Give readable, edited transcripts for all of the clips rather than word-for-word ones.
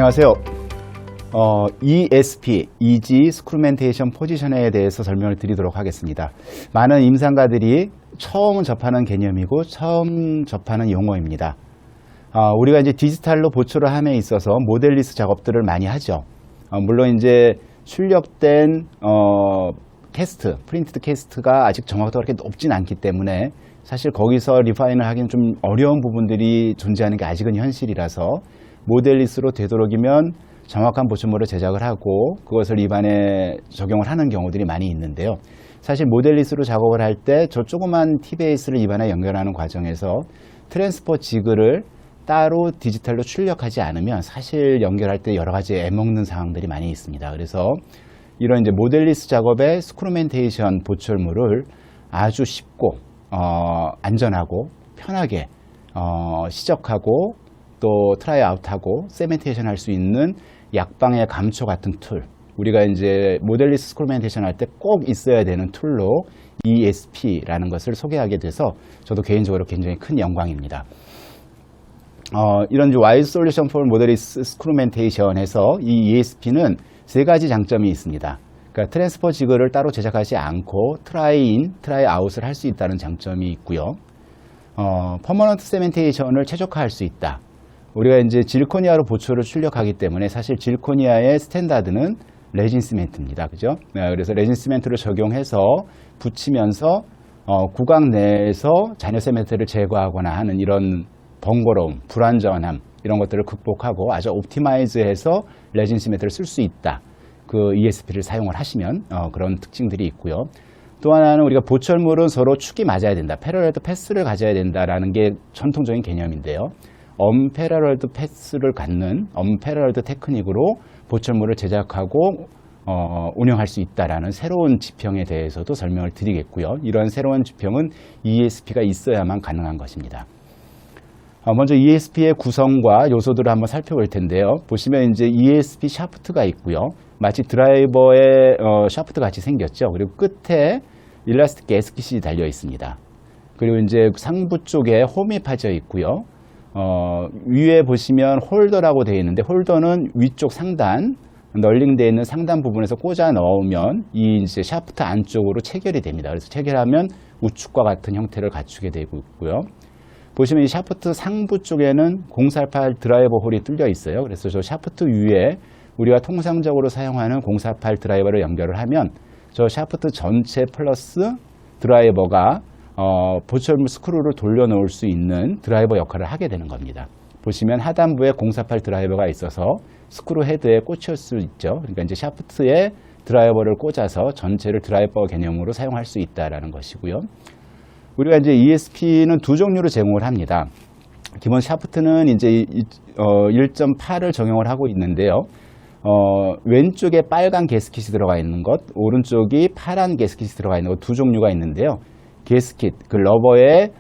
안녕하세요. ESP, Easy Scrumentation Position에 대해서 설명을 드리도록 하겠습니다. 많은 임상가들이 처음 접하는 개념이고 처음 접하는 용어입니다. 우리가 이제 디지털로 보초를 함에 있어서 모델리스 작업들을 많이 하죠. 물론 이제 출력된 캐스트, 프린티드 캐스트가 아직 정확도가 그렇게 높진 않기 때문에 사실 거기서 리파인을 하기는 좀 어려운 부분들이 존재하는 게 아직은 현실이라서 모델리스로 되도록이면 정확한 보초물을 제작을 하고 그것을 입안에 적용을 하는 경우들이 많이 있는데요. 사실 모델리스로 작업을 할 때 저 조그만 T베이스를 입안에 연결하는 과정에서 트랜스퍼 지그를 따로 디지털로 출력하지 않으면 사실 연결할 때 여러 가지 애먹는 상황들이 많이 있습니다. 그래서 이런 이제 모델리스 작업의 스크루멘테이션 보철물을 아주 쉽고 안전하고 편하게 시적하고 또 트라이 아웃하고 세멘테이션 할 수 있는 약방의 감초 같은 툴, 우리가 이제 모델리스 스크루멘테이션 할 때 꼭 있어야 되는 툴로 ESP라는 것을 소개하게 돼서 저도 개인적으로 굉장히 큰 영광입니다. 이런 Wise Solution for Model리스 스크루멘테이션에서 이 ESP는 세 가지 장점이 있습니다. 그러니까 트랜스퍼 지그를 따로 제작하지 않고 트라이 인, 트라이 아웃을 할 수 있다는 장점이 있고요. 퍼머넌트 세멘테이션을 최적화할 수 있다. 우리가 이제 질코니아로 보초를 출력하기 때문에 사실 질코니아의 스탠다드는 레진 시멘트입니다. 그죠? 그래서 레진 시멘트를 적용해서 붙이면서 구강 내에서 잔여 세멘트를 제거하거나 하는 이런 번거로움, 불안전함 이런 것들을 극복하고 아주 옵티마이즈해서 레진 시멘트를 쓸 수 있다. 그 ESP를 사용을 하시면 그런 특징들이 있고요. 또 하나는 우리가 보철물은 서로 축이 맞아야 된다. 패러렐드 패스를 가져야 된다라는 게 전통적인 개념인데요. 언패러럴드 패스를 갖는 언패러럴드 테크닉으로 보철물을 제작하고 운영할 수 있다라는 새로운 지평에 대해서도 설명을 드리겠고요. 이런 새로운 지평은 ESP가 있어야만 가능한 것입니다. 먼저 ESP의 구성과 요소들을 한번 살펴볼 텐데요. 보시면 이제 ESP 샤프트가 있고요. 마치 드라이버의 샤프트 같이 생겼죠. 그리고 끝에 일라스틱 게스킷이 달려 있습니다. 그리고 이제 상부 쪽에 홈이 파져 있고요. 위에 보시면 홀더라고 되어 있는데 홀더는 위쪽 상단, 널링되어 있는 상단 부분에서 꽂아 넣으면 이 이제 샤프트 안쪽으로 체결이 됩니다. 그래서 체결하면 우측과 같은 형태를 갖추게 되고 있고요. 보시면 이 샤프트 상부 쪽에는 048 드라이버 홀이 뚫려 있어요. 그래서 저 샤프트 위에 우리가 통상적으로 사용하는 048 드라이버를 연결을 하면 저 샤프트 전체 플러스 드라이버가 보철물 스크루를 돌려놓을 수 있는 드라이버 역할을 하게 되는 겁니다. 보시면 하단부에 048 드라이버가 있어서 스크루 헤드에 꽂힐 수 있죠. 그러니까 이제 샤프트에 드라이버를 꽂아서 전체를 드라이버 개념으로 사용할 수 있다라는 것이고요. 우리가 이제 ESP는 두 종류로 제공을 합니다. 기본 샤프트는 이제 1.8을 적용을 하고 있는데요. 왼쪽에 빨간 게스킷이 들어가 있는 것, 오른쪽이 파란 게스킷이 들어가 있는 것 두 종류가 있는데요. 게스킷, 그 러버의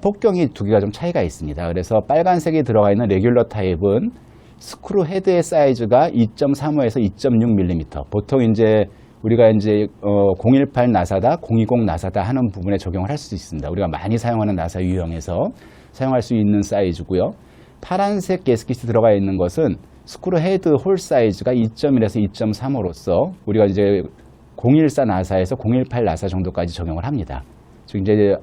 폭경이 두 개가 좀 차이가 있습니다. 그래서 빨간색이 들어가 있는 레귤러 타입은 스크루 헤드의 사이즈가 2.35에서 2.6mm. 보통 이제 우리가 이제 018 나사다, 020 나사다 하는 부분에 적용을 할 수 있습니다. 우리가 많이 사용하는 나사 유형에서 사용할 수 있는 사이즈고요. 파란색 게스킷이 들어가 있는 것은 스크루 헤드 홀 사이즈가 2.1에서 2.35로서 우리가 이제 014 나사에서 018 나사 정도까지 적용을 합니다. 즉 이제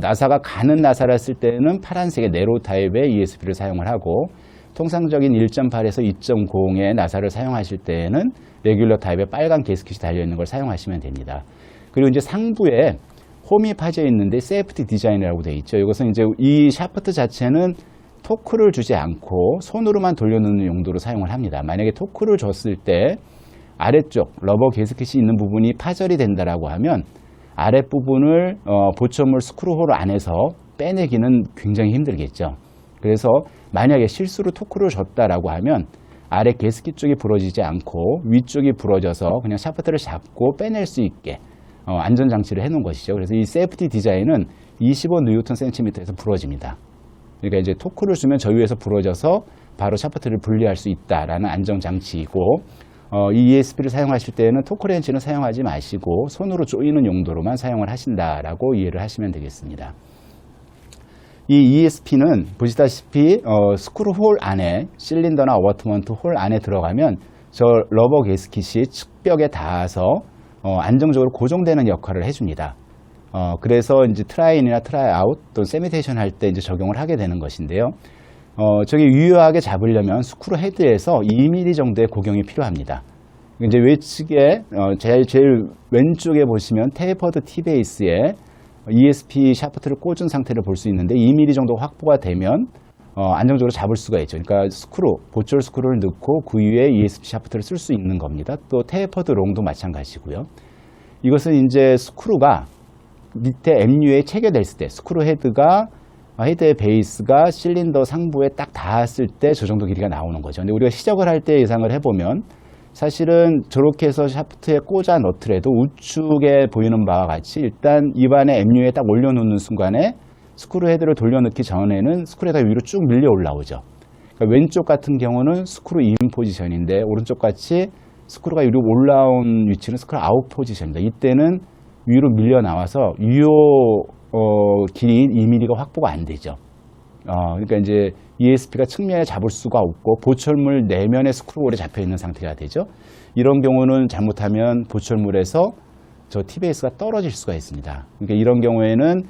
나사가 가는 나사를 했을 때는 파란색의 네로 타입의 ESP를 사용을 하고 통상적인 1.8에서 2.0의 나사를 사용하실 때에는 레귤러 타입의 빨간 게스킷이 달려있는 걸 사용하시면 됩니다. 그리고 이제 상부에 홈이 파져 있는데 세이프티 디자인이라고 되어 있죠. 이것은 이제 이 샤프트 자체는 토크를 주지 않고 손으로만 돌려놓는 용도로 사용을 합니다. 만약에 토크를 줬을 때 아래쪽 러버 게스킷이 있는 부분이 파절이 된다라고 하면 아랫부분을 보철물 스크루홀 안에서 빼내기는 굉장히 힘들겠죠. 그래서 만약에 실수로 토크를 줬다라고 하면 아래 게스킷 쪽이 부러지지 않고 위쪽이 부러져서 그냥 샤프트를 잡고 빼낼 수 있게 안전장치를 해놓은 것이죠. 그래서 이 세이프티 디자인은 25Nm/cm에서 부러집니다. 그러니까 이제 토크를 주면 저 위에서 부러져서 바로 샤프트를 분리할 수 있다라는 안정장치이고 이 ESP를 사용하실 때는 토크렌치는 사용하지 마시고 손으로 조이는 용도로만 사용을 하신다라고 이해를 하시면 되겠습니다. 이 ESP는 보시다시피 스크루 홀 안에 실린더나 어버트먼트 홀 안에 들어가면 저 러버 게스킷이 측벽에 닿아서 안정적으로 고정되는 역할을 해줍니다. 그래서 이제 트라이인이나 트라이 아웃 또는 세미테이션 할 때 이제 적용을 하게 되는 것인데요. 저기 유효하게 잡으려면 스크루 헤드에서 2mm 정도의 고경이 필요합니다. 이제 외측에 제일 왼쪽에 보시면 테이퍼드 T-베이스에 ESP 샤프트를 꽂은 상태를 볼 수 있는데 2mm 정도 확보가 되면 안정적으로 잡을 수가 있죠. 그러니까 스크루, 보철 스크루를 넣고 그 위에 ESP 샤프트를 쓸 수 있는 겁니다. 또 테이퍼드 롱도 마찬가지고요. 이것은 이제 스크루가 밑에 MU에 체결됐을 때 스크루 헤드의 베이스가 실린더 상부에 딱 닿았을 때 저 정도 길이가 나오는 거죠. 근데 우리가 시작을 할 때 예상을 해보면 사실은 저렇게 해서 샤프트에 꽂아 넣더라도 우측에 보이는 바와 같이 일단 입안에 MU에 딱 올려놓는 순간에 스크루 헤드를 돌려넣기 전에는 스크루 헤드가 위로 쭉 밀려 올라오죠. 그러니까 왼쪽 같은 경우는 스크루 인 포지션인데 오른쪽 같이 스크루가 위로 올라온 위치는 스크루 아웃 포지션입니다. 이때는 위로 밀려 나와서 유효 길이인 2mm가 확보가 안 되죠. 그러니까 이제 ESP가 측면에 잡을 수가 없고 보철물 내면에 스크루홀에 잡혀 있는 상태가 되죠. 이런 경우는 잘못하면 보철물에서 저 T-베이스가 떨어질 수가 있습니다. 그러니까 이런 경우에는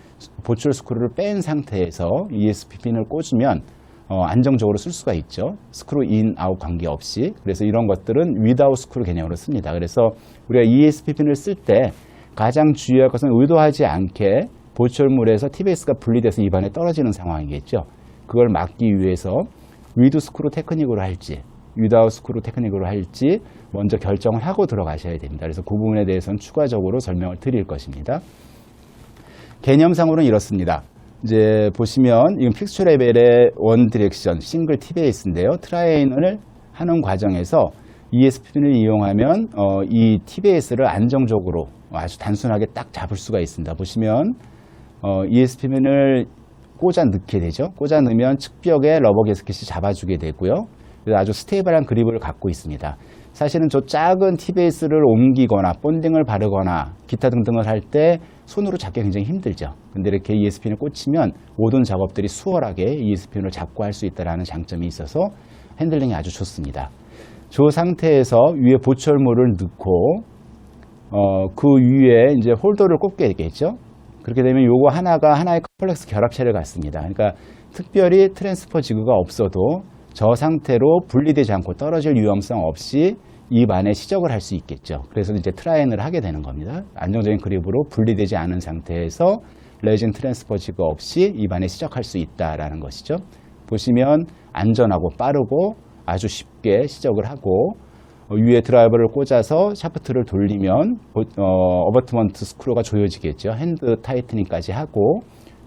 보철 스크루를 뺀 상태에서 ESP 핀을 꽂으면 안정적으로 쓸 수가 있죠. 스크루 인, 아웃 관계없이. 그래서 이런 것들은 without 스크루 개념으로 씁니다. 그래서 우리가 ESP 핀을 쓸 때 가장 주의할 것은 의도하지 않게 보철물에서 T-베이스가 분리돼서 입안에 떨어지는 상황이겠죠. 그걸 막기 위해서 with 스크루 테크닉으로 할지 without 스크루 테크닉으로 할지 먼저 결정을 하고 들어가셔야 됩니다. 그래서 그 부분에 대해서는 추가적으로 설명을 드릴 것입니다. 개념상으로는 이렇습니다. 이제 보시면 이건 픽스처 레벨의 원 디렉션 싱글 T-베이스인데요. 트라이인을 하는 과정에서 ESP를 이용하면 이 T-베이스를 안정적으로 아주 단순하게 딱 잡을 수가 있습니다. 보시면 ESP를 꽂아 넣게 되죠. 꽂아 넣으면 측벽에 러버 게스킷이 잡아주게 되고요. 그래서 아주 스테이블한 그립을 갖고 있습니다. 사실은 저 작은 T-베이스를 옮기거나 본딩을 바르거나 기타 등등을 할 때 손으로 잡기 굉장히 힘들죠. 근데 이렇게 ESP를 꽂히면 모든 작업들이 수월하게 ESP를 잡고 할 수 있다는 장점이 있어서 핸들링이 아주 좋습니다. 저 상태에서 위에 보철물을 넣고 그 위에 이제 홀더를 꽂게 되겠죠. 그렇게 되면 요거 하나가 하나의 컴플렉스 결합체를 갖습니다. 그러니까 특별히 트랜스퍼 지그가 없어도 저 상태로 분리되지 않고 떨어질 위험성 없이 입 안에 시적을 할 수 있겠죠. 그래서 이제 트라이앤을 하게 되는 겁니다. 안정적인 그립으로 분리되지 않은 상태에서 레진 트랜스퍼 지그 없이 입 안에 시적할 수 있다라는 것이죠. 보시면 안전하고 빠르고 아주 쉽게 시적을 하고 위에 드라이버를 꽂아서 샤프트를 돌리면 어버트먼트 스크루가 조여지겠죠. 핸드 타이트닝까지 하고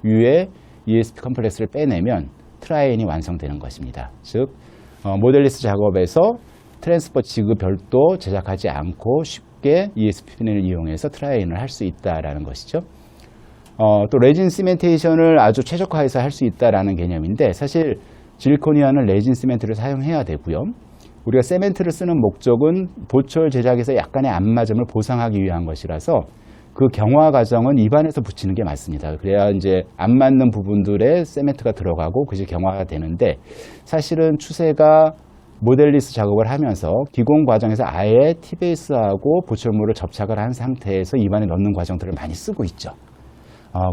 위에 ESP 컴플렉스를 빼내면 트라이앤이 완성되는 것입니다. 즉 모델리스 작업에서 트랜스퍼 지그 별도 제작하지 않고 쉽게 ESP 핀을 이용해서 트라이앤을 할 수 있다라는 것이죠. 또 레진 시멘테이션을 아주 최적화해서 할 수 있다라는 개념인데 사실 질코니아는 레진 시멘트를 사용해야 되고요. 우리가 세멘트를 쓰는 목적은 보철 제작에서 약간의 안 맞음을 보상하기 위한 것이라서 그 경화 과정은 입안에서 붙이는 게 맞습니다. 그래야 이제 안 맞는 부분들에 세멘트가 들어가고 그것이 경화가 되는데 사실은 추세가 모델리스 작업을 하면서 기공 과정에서 아예 T-베이스하고 보철물을 접착을 한 상태에서 입안에 넣는 과정들을 많이 쓰고 있죠.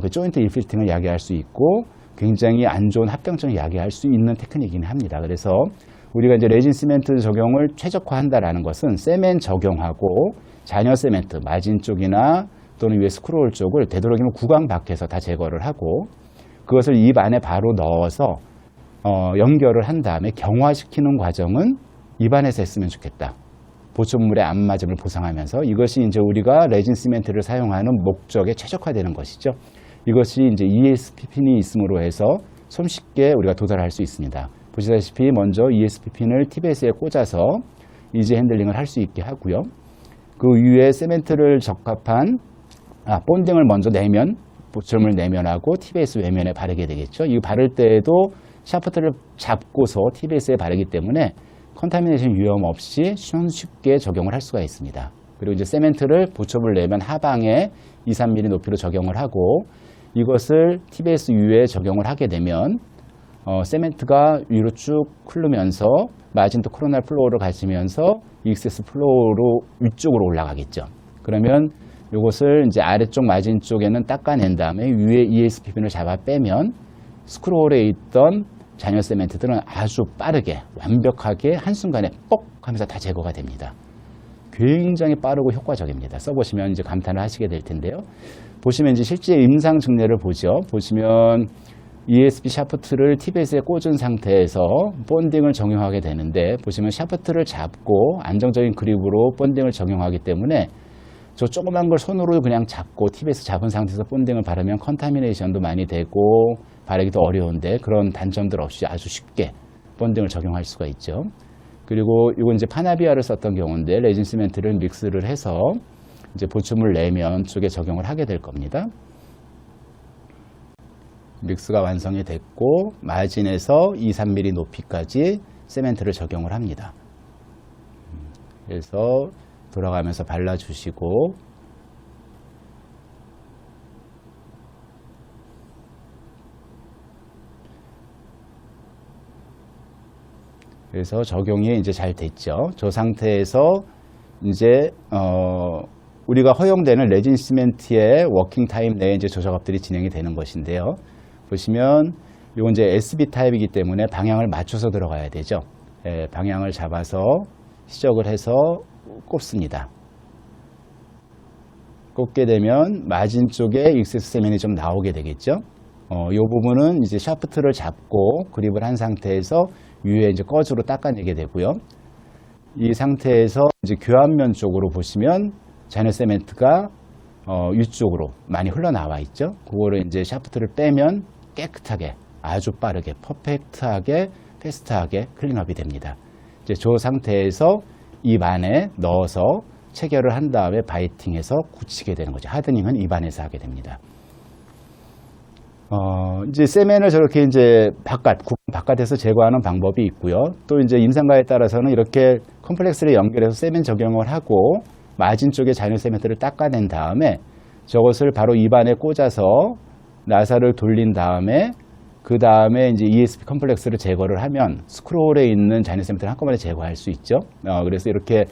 그 조인트 인필팅을 야기할 수 있고 굉장히 안 좋은 합병증을 야기할 수 있는 테크닉이긴 합니다. 그래서 우리가 이제 레진 시멘트 적용을 최적화한다라는 것은 세멘 적용하고 잔여 세멘트, 마진 쪽이나 또는 위에 스크롤 쪽을 되도록이면 구강 밖에서 다 제거를 하고 그것을 입 안에 바로 넣어서 연결을 한 다음에 경화시키는 과정은 입 안에서 했으면 좋겠다. 보철물의 안 맞음을 보상하면서 이것이 이제 우리가 레진 시멘트를 사용하는 목적에 최적화되는 것이죠. 이것이 이제 ESP 핀이 있음으로 해서 손쉽게 우리가 도달할 수 있습니다. 보시다시피 먼저 ESP 핀을 T-베이스에 꽂아서 이지 핸들링을 할 수 있게 하고요. 그 위에 세멘트를 적합한 본딩을 먼저 내면 보철물 내면하고 T-베이스 외면에 바르게 되겠죠. 이 바를 때에도 샤프트를 잡고서 T-베이스에 바르기 때문에 컨타미네이션 위험 없이 손쉽게 적용을 할 수가 있습니다. 그리고 이제 세멘트를 보철물 내면 하방에 2, 3mm 높이로 적용을 하고 이것을 TBS 위에 적용을 하게 되면 세멘트가 위로 쭉 흐르면서 마진도 코로날 플로우를 가지면서 EXS 플로우로 위쪽으로 올라가겠죠. 그러면 이것을 이제 아래쪽 마진 쪽에는 닦아낸 다음에 위에 ESP빈을 잡아 빼면 스크롤에 있던 잔여 세멘트들은 아주 빠르게 완벽하게 한순간에 뻑 하면서 다 제거가 됩니다. 굉장히 빠르고 효과적입니다. 써보시면 이제 감탄을 하시게 될 텐데요. 보시면 이제 실제 임상 증례를 보죠. 보시면 ESP 샤프트를 TBS에 꽂은 상태에서 본딩을 적용하게 되는데, 보시면 샤프트를 잡고 안정적인 그립으로 본딩을 적용하기 때문에 저 조그만 걸 손으로 그냥 잡고 TBS 잡은 상태에서 본딩을 바르면 컨타미네이션도 많이 되고 바르기도 어려운데, 그런 단점들 없이 아주 쉽게 본딩을 적용할 수가 있죠. 그리고 이건 이제 파나비아를 썼던 경우인데, 레진 시멘트를 믹스를 해서 이제 보충물 내면 쪽에 적용을 하게 될 겁니다. 믹스가 완성이 됐고 마진에서 2-3mm 높이까지 세멘트를 적용을 합니다. 그래서 돌아가면서 발라주시고, 그래서 적용이 이제 잘 됐죠. 저 상태에서 이제 우리가 허용되는 레진 시멘트의 워킹 타임 내에 이제 저 작업들이 진행이 되는 것인데요. 보시면 이건 이제 SB 타입이기 때문에 방향을 맞춰서 들어가야 되죠. 예, 방향을 잡아서 시작을 해서 꼽습니다. 꼽게 되면 마진 쪽에 익세스 세면이 좀 나오게 되겠죠. 이 부분은 이제 샤프트를 잡고 그립을 한 상태에서 위에 이제 꺼즈로 닦아내게 되고요. 이 상태에서 이제 교환면 쪽으로 보시면 잔여 세멘트가 위쪽으로 많이 흘러나와 있죠. 그거를 이제 샤프트를 빼면 깨끗하게, 아주 빠르게, 퍼펙트하게, 패스트하게 클린업이 됩니다. 이제 저 상태에서 입 안에 넣어서 체결을 한 다음에 바이팅해서 굳히게 되는 거죠. 하드닝은 입 안에서 하게 됩니다. 이제 세멘을 저렇게 이제 바깥에서 제거하는 방법이 있고요. 또 이제 임상가에 따라서는 이렇게 컴플렉스를 연결해서 세멘 적용을 하고 마진 쪽에 잔여 세멘트를 닦아낸 다음에 저것을 바로 입안에 꽂아서 나사를 돌린 다음에 그 다음에 이제 ESP 컴플렉스를 제거를 하면 스크롤에 있는 잔여 세멘트를 한꺼번에 제거할 수 있죠. 그래서 이렇게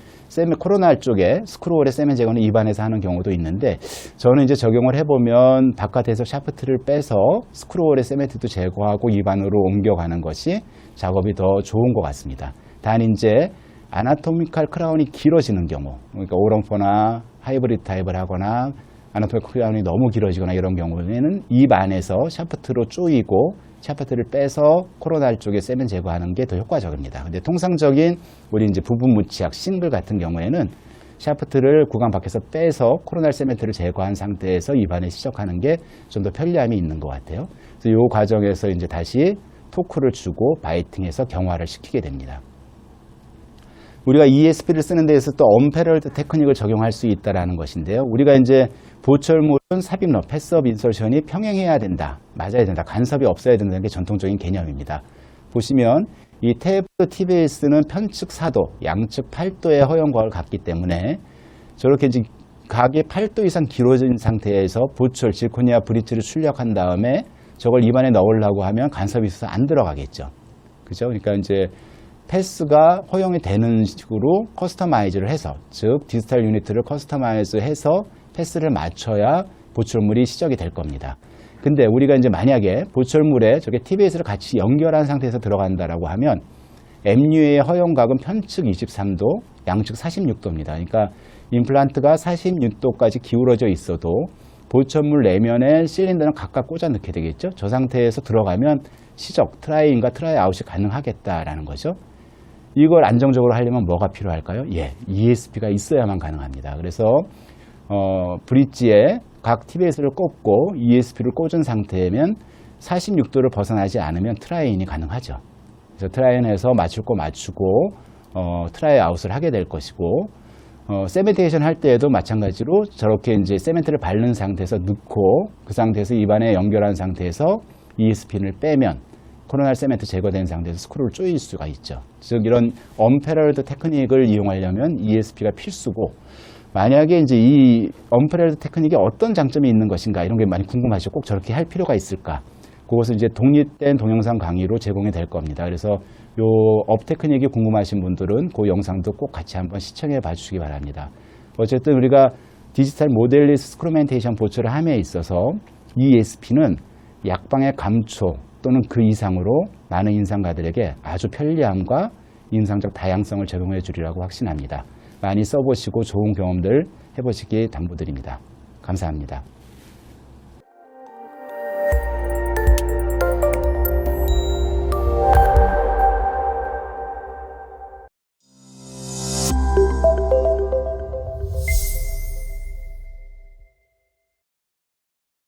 코로날 쪽에 스크롤의 세멘 제거는 입안에서 하는 경우도 있는데, 저는 이제 적용을 해보면 바깥에서 샤프트를 빼서 스크롤의 세멘트도 제거하고 입안으로 옮겨가는 것이 작업이 더 좋은 것 같습니다. 단 이제 아나토미칼 크라운이 길어지는 경우, 그러니까 오롱포나 하이브리드 타입을 하거나 아나토미칼 크라운이 너무 길어지거나 이런 경우에는 입 안에서 샤프트로 조이고 샤프트를 빼서 코로날 쪽에 세면 제거하는 게 더 효과적입니다. 근데 통상적인 우리 이제 부분 무치약 싱글 같은 경우에는 샤프트를 구강 밖에서 빼서 코로날 세멘트를 제거한 상태에서 입안에 시적하는 게 좀 더 편리함이 있는 것 같아요. 그래서 이 과정에서 이제 다시 토크를 주고 바이팅해서 경화를 시키게 됩니다. 우리가 ESP를 쓰는 데에서 또 언패럴드 테크닉을 적용할 수 있다는 것인데요. 우리가 이제 보철물은 삽입럽, 패스업 인설션이 평행해야 된다, 맞아야 된다, 간섭이 없어야 된다는 게 전통적인 개념입니다. 보시면 이 테이프 TBS는 편측 4도, 양측 8도의 허용과를 갖기 때문에 저렇게 이제 각이 8도 이상 길어진 상태에서 보철, 질코니아 브릿지를 출력한 다음에 저걸 입안에 넣으려고 하면 간섭이 있어서 안 들어가겠죠. 그죠? 그러니까 이제 패스가 허용이 되는 식으로 커스터마이즈를 해서, 즉 디지털 유니트를 커스터마이즈해서 패스를 맞춰야 보철물이 시적이 될 겁니다. 근데 우리가 이제 만약에 보철물에 저게 TBS를 같이 연결한 상태에서 들어간다라고 하면 MU의 허용각은 편측 23도, 양측 46도입니다. 그러니까 임플란트가 46도까지 기울어져 있어도 보철물 내면에 실린더는 각각 꽂아 넣게 되겠죠. 저 상태에서 들어가면 시적, 트라이인과 트라이 아웃이 가능하겠다라는 거죠. 이걸 안정적으로 하려면 뭐가 필요할까요? ESP가 있어야만 가능합니다. 그래서 브릿지에 각 TBS를 꽂고 ESP를 꽂은 상태면 46도를 벗어나지 않으면 트라이인이 가능하죠. 그래서 트라이인에서 맞출 거 맞추고 트라이 아웃을 하게 될 것이고, 세멘테이션 할 때에도 마찬가지로 저렇게 이제 세멘트를 바른 상태에서 넣고 그 상태에서 입안에 연결한 상태에서 ESP를 빼면 코로날 세멘트 제거된 상태에서 스크롤을 조일 수가 있죠. 즉 이런 언패럴드 테크닉을 이용하려면 ESP가 필수고, 만약에 이제 이 언프레일드 테크닉에 어떤 장점이 있는 것인가 이런 게 많이 궁금하시죠. 꼭 저렇게 할 필요가 있을까? 그것을 이제 독립된 동영상 강의로 제공이 될 겁니다. 그래서 요 업 테크닉이 궁금하신 분들은 그 영상도 꼭 같이 한번 시청해 봐 주시기 바랍니다. 어쨌든 우리가 디지털 모델리스 스크루멘테이션 보초를 함에 있어서 ESP는 약방의 감초 또는 그 이상으로 많은 인상가들에게 아주 편리함과 인상적 다양성을 제공해 주리라고 확신합니다. 많이 써보시고 좋은 경험들 해보시기 당부드립니다. 감사합니다.